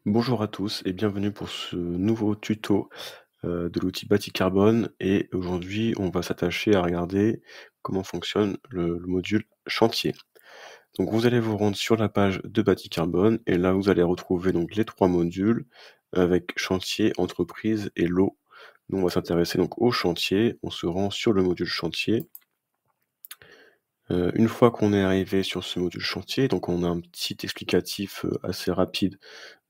Bonjour à tous et bienvenue pour ce nouveau tuto de l'outil Bati-Carbone et aujourd'hui on va s'attacher à regarder comment fonctionne le module chantier. Donc vous allez vous rendre sur la page de Bati-Carbone et là vous allez retrouver donc les 3 modules avec chantier, entreprise et lot. Nous on va s'intéresser donc au chantier, on se rend sur le module chantier. Une fois qu'on est arrivé sur ce module chantier, donc on a un petit explicatif, assez rapide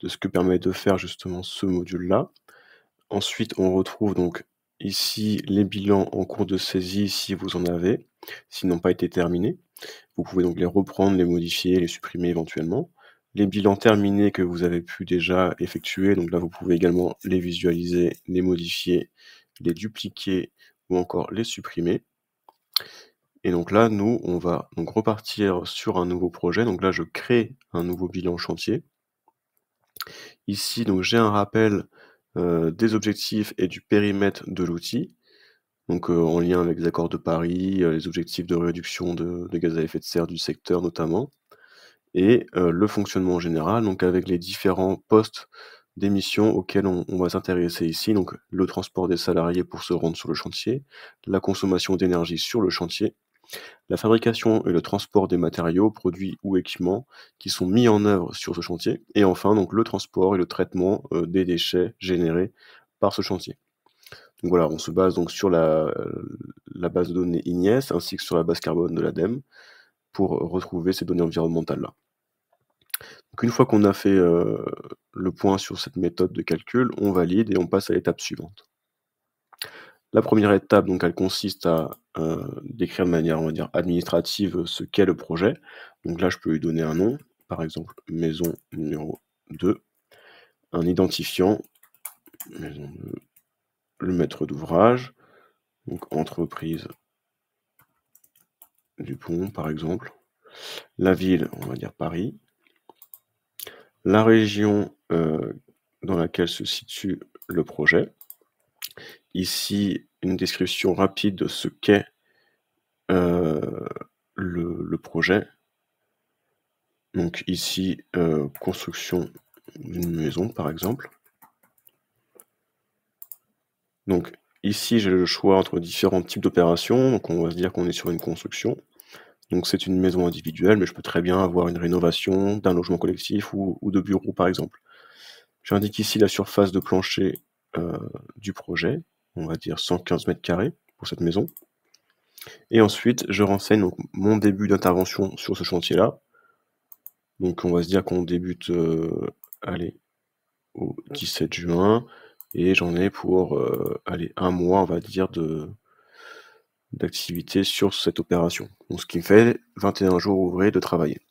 de ce que permet de faire justement ce module-là. Ensuite, on retrouve donc ici les bilans en cours de saisie si vous en avez, s'ils n'ont pas été terminés. Vous pouvez donc les reprendre, les modifier, les supprimer éventuellement. Les bilans terminés que vous avez pu déjà effectuer, donc là vous pouvez également les visualiser, les modifier, les dupliquer ou encore les supprimer. Et donc là, nous, on va donc repartir sur un nouveau projet. Donc là, je crée un nouveau bilan chantier. Ici, donc j'ai un rappel, des objectifs et du périmètre de l'outil, donc en lien avec les accords de Paris, les objectifs de réduction de gaz à effet de serre du secteur notamment et le fonctionnement général, donc avec les différents postes d'émissions auxquels on va s'intéresser ici, donc le transport des salariés pour se rendre sur le chantier, la consommation d'énergie sur le chantier, la fabrication et le transport des matériaux, produits ou équipements qui sont mis en œuvre sur ce chantier et enfin donc le transport et le traitement, des déchets générés par ce chantier. Donc voilà, on se base donc sur la base de données IGNES ainsi que sur la base carbone de l'ADEME pour retrouver ces données environnementales-là. Donc une fois qu'on a fait, le point sur cette méthode de calcul, on valide et on passe à l'étape suivante. La première étape, donc, elle consiste à, décrire de manière, on va dire, administrative, ce qu'est le projet. Donc là, je peux lui donner un nom, par exemple, maison numéro 2, un identifiant, maison 2, le maître d'ouvrage, donc entreprise Dupont, par exemple, la ville, on va dire Paris, la région, dans laquelle se situe le projet. Ici, une description rapide de ce qu'est, heu, le projet. Donc ici, construction d'une maison, par exemple. Donc ici, j'ai le choix entre différents types d'opérations, donc on va se dire qu'on est sur une construction. Donc c'est une maison individuelle, mais je peux très bien avoir une rénovation d'un logement collectif ou de bureaux, par exemple. J'indique ici la surface de plancher, heu, du projet, on va dire 115 m² pour cette maison et ensuite je renseigne donc mon début d'intervention sur ce chantier-là. Donc on va se dire qu'on débute, allez, au 17 juin et j'en ai pour, allez, 1 mois, on va dire, d'activité sur cette opération. Donc ce qui me fait 21 jours ouvrés de travailler.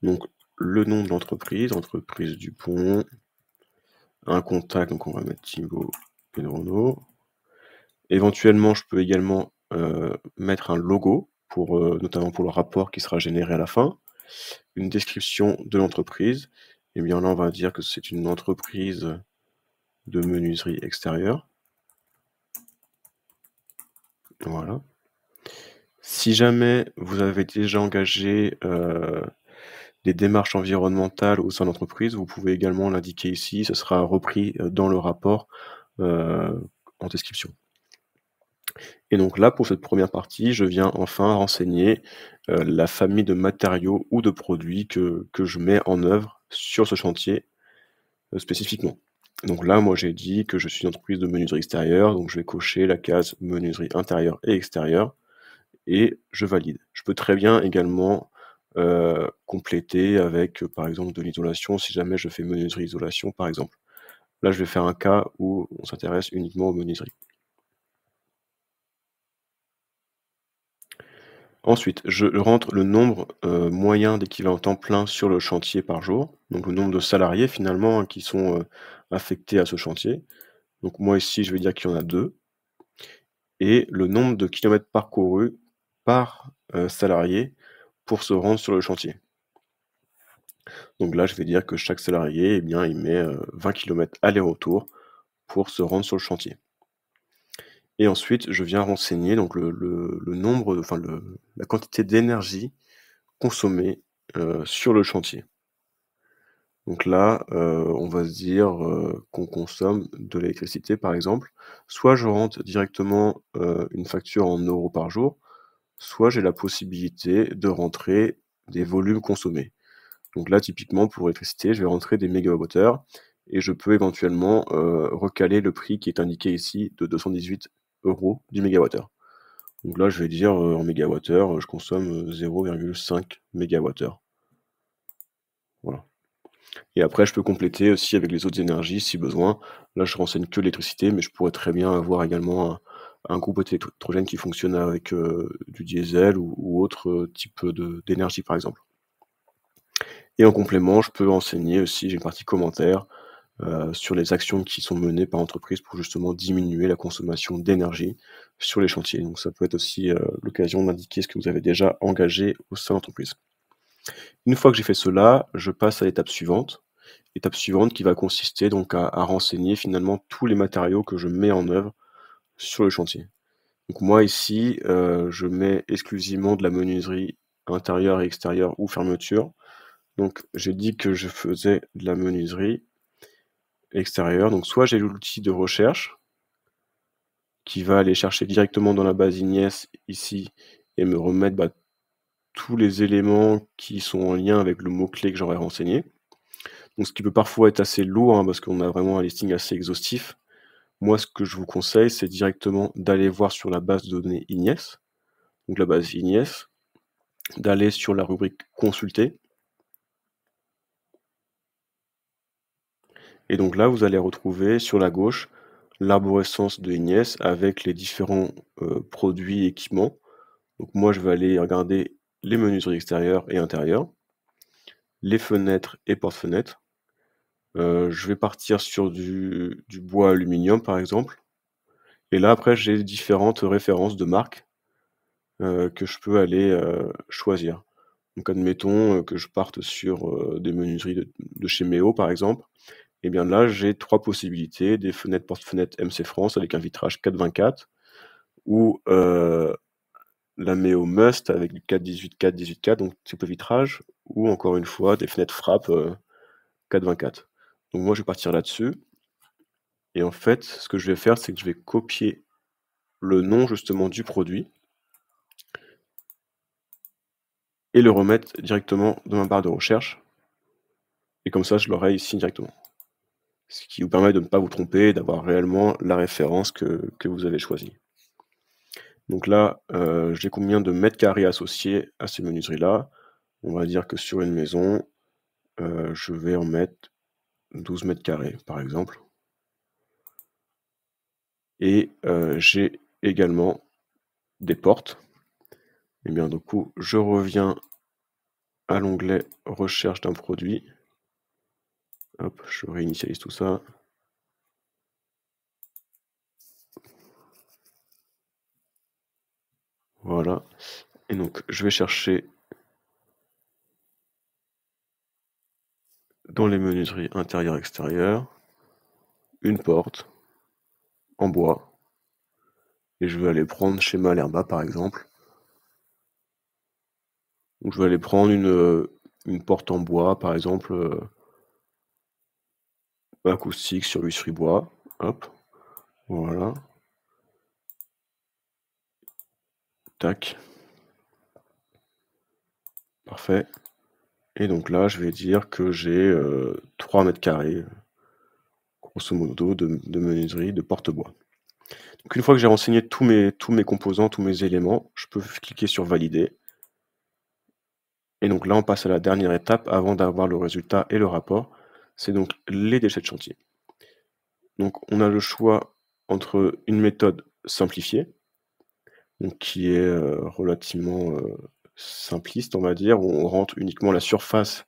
Donc le nom de l'entreprise, entreprise Dupont, un contact, donc on va mettre Thibaut Pedrono. Éventuellement, je peux également, mettre un logo pour, notamment pour le rapport qui sera généré à la fin. Une description de l'entreprise, et bien là, on va dire que c'est une entreprise de menuiserie extérieure. Voilà. Si jamais vous avez déjà engagé, des démarches environnementales au sein de l'entreprise, vous pouvez également l'indiquer ici, ce sera repris, dans le rapport, en description. Et donc là, pour cette première partie, je viens enfin renseigner, la famille de matériaux ou de produits que je mets en œuvre sur ce chantier, spécifiquement. Donc là, moi, j'ai dit que je suis une entreprise de menuiserie extérieure, donc je vais cocher la case menuiserie intérieure et extérieure et je valide. Je peux très bien également, compléter avec, par exemple, de l'isolation si jamais je fais menuiserie isolation, par exemple. Là, je vais faire un cas où on s'intéresse uniquement aux menuiseries. Ensuite, je rentre le nombre, moyen d'équivalent temps plein sur le chantier par jour, donc le nombre de salariés finalement, hein, qui sont, affectés à ce chantier. Donc moi ici, je vais dire qu'il y en a 2 et le nombre de kilomètres parcourus par, salarié pour se rendre sur le chantier. Donc là, je vais dire que chaque salarié, eh bien, il met, 20 kilomètres aller-retour pour se rendre sur le chantier. Et ensuite, je viens renseigner donc le nombre, enfin la quantité d'énergie consommée, sur le chantier. Donc là, on va se dire, qu'on consomme de l'électricité, par exemple. Soit je rentre directement, une facture en euros par jour, soit j'ai la possibilité de rentrer des volumes consommés. Donc là, typiquement, pour l'électricité, je vais rentrer des mégawattheures et je peux éventuellement, recaler le prix qui est indiqué ici de 218 € du mégawattheure. Donc là, je vais dire, en mégawattheure, je consomme, 0,5 mégawattheure. Voilà. Et après, je peux compléter aussi avec les autres énergies si besoin. Là, je renseigne que l'électricité, mais je pourrais très bien avoir également un groupe électrogène qui fonctionne avec, du diesel ou autre, type, d'énergie, par exemple. Et en complément, je peux enseigner aussi, j'ai une partie commentaires, sur les actions qui sont menées par l'entreprise pour justement diminuer la consommation d'énergie sur les chantiers. Donc ça peut être aussi, l'occasion d'indiquer ce que vous avez déjà engagé au sein de l'entreprise. Une fois que j'ai fait cela, je passe à l'étape suivante. Étape suivante qui va consister donc à renseigner finalement tous les matériaux que je mets en œuvre sur le chantier. Donc moi ici, je mets exclusivement de la menuiserie intérieure et extérieure ou fermeture. Donc j'ai dit que je faisais de la menuiserie extérieure, donc soit j'ai l'outil de recherche qui va aller chercher directement dans la base Igniess ici et me remettre, tous les éléments qui sont en lien avec le mot-clé que j'aurais renseigné. Donc ce qui peut parfois être assez lourd, hein, parce qu'on a vraiment un listing assez exhaustif. Moi, ce que je vous conseille, c'est directement d'aller voir sur la base de données Igniess, donc la base Igniess, d'aller sur la rubrique «Consulter» et donc là, vous allez retrouver sur la gauche l'arborescence de Igniess avec les différents, produits et équipements. Donc moi, je vais aller regarder les menuiseries extérieures et intérieures, les fenêtres et porte-fenêtres. Je vais partir sur du bois aluminium, par exemple et là, après, j'ai différentes références de marques, que je peux aller, choisir. Donc admettons, que je parte sur, des menuiseries de chez Méo, par exemple et bien là, j'ai 3 possibilités, des fenêtres porte-fenêtres MC France avec un vitrage 4,24 ou, la Méo Must avec du 4,18, 4,18, donc triple vitrage ou encore une fois des fenêtres frappe, 4,24. Donc moi, je vais partir là-dessus et en fait, ce que je vais faire, c'est que je vais copier le nom justement du produit et le remettre directement dans ma barre de recherche et comme ça, je l'aurai ici directement. Ce qui vous permet de ne pas vous tromper et d'avoir réellement la référence que vous avez choisie. Donc là, j'ai combien de mètres carrés associés à ces menuiseries-là? On va dire que sur une maison, je vais en mettre 12 mètres carrés, par exemple et j'ai également des portes et bien, du coup, je reviens à l'onglet «Recherche d'un produit». Hop, je réinitialise tout ça. Voilà et donc je vais chercher dans les menuiseries intérieures-extérieures, une porte en bois et je vais aller prendre chez Malherba, par exemple. Donc je vais aller prendre une porte en bois, par exemple, acoustique sur huisserie bois. Hop, voilà, tac, parfait et donc là, je vais dire que j'ai, 3 mètres carrés, grosso modo de menuiserie de porte-bois. Donc une fois que j'ai renseigné tous mes composants, tous mes éléments, je peux cliquer sur «Valider» et donc là, on passe à la dernière étape avant d'avoir le résultat et le rapport. C'est donc les déchets de chantier. Donc on a le choix entre une méthode simplifiée, donc qui est, relativement, simpliste, on va dire, où on rentre uniquement la surface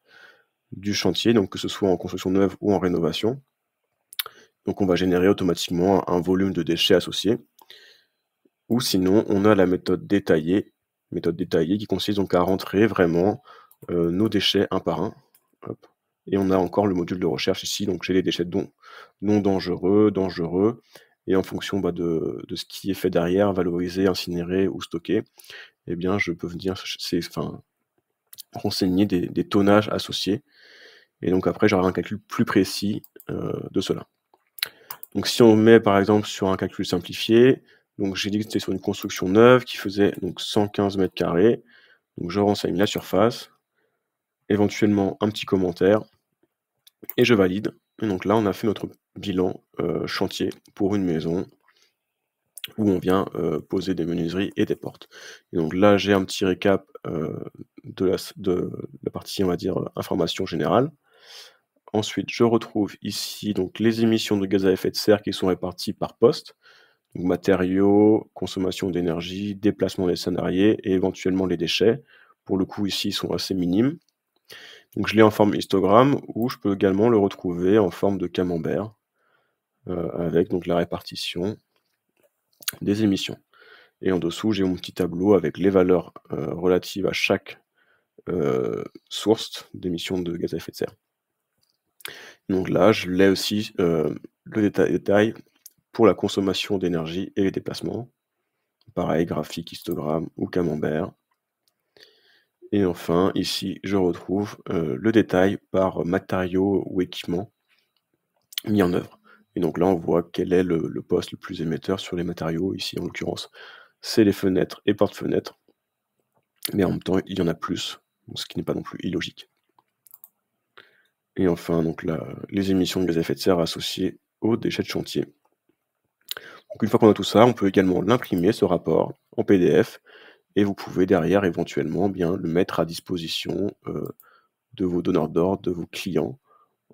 du chantier, donc que ce soit en construction neuve ou en rénovation. Donc on va générer automatiquement un volume de déchets associé. Ou sinon, on a la méthode détaillée qui consiste donc à rentrer vraiment, nos déchets un par un. Hop et on a encore le module de recherche ici, donc j'ai les déchets non dangereux, dangereux et en fonction, de ce qui est fait derrière, valoriser, incinérer ou stocker, eh bien je peux venir renseigner des tonnages associés et donc après j'aurai un calcul plus précis, de cela. Donc si on met par exemple sur un calcul simplifié, donc j'ai dit que c'était sur une construction neuve qui faisait donc 115 m², donc je renseigne la surface, éventuellement un petit commentaire et je valide, et donc là on a fait notre bilan, chantier pour une maison où on vient, poser des menuiseries et des portes, et donc là j'ai un petit récap, de la partie on va dire, information générale. Ensuite je retrouve ici donc les émissions de gaz à effet de serre qui sont réparties par poste. Donc matériaux, consommation d'énergie, déplacement des salariés et éventuellement les déchets. Pour le coup, ici, ils sont assez minimes. Donc je l'ai en forme histogramme ou je peux également le retrouver en forme de camembert, avec donc la répartition des émissions. Et en dessous, j'ai mon petit tableau avec les valeurs, relatives à chaque, source d'émissions de gaz à effet de serre. Donc là, je l'ai aussi, le détail pour la consommation d'énergie et les déplacements. Pareil, graphique, histogramme ou camembert. Et enfin, ici, je retrouve, le détail par matériaux ou équipements mis en œuvre. Et donc là, on voit quel est le poste le plus émetteur sur les matériaux. Ici, en l'occurrence, c'est les fenêtres et porte-fenêtres, mais en même temps, il y en a plus, ce qui n'est pas non plus illogique. Et enfin, donc là, les émissions de gaz à effet de serre associées aux déchets de chantier. Donc une fois qu'on a tout ça, on peut également l'imprimer, ce rapport, en PDF, et vous pouvez derrière éventuellement bien le mettre à disposition, de vos donneurs d'ordre, de vos clients,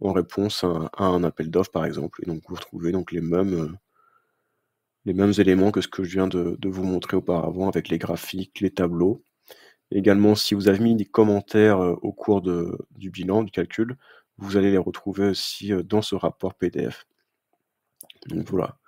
en réponse à un appel d'offres par exemple, et donc vous retrouvez donc les mêmes éléments que ce que je viens de vous montrer auparavant avec les graphiques, les tableaux. Également, si vous avez mis des commentaires, au cours du bilan, du calcul, vous allez les retrouver aussi, dans ce rapport PDF. Donc voilà,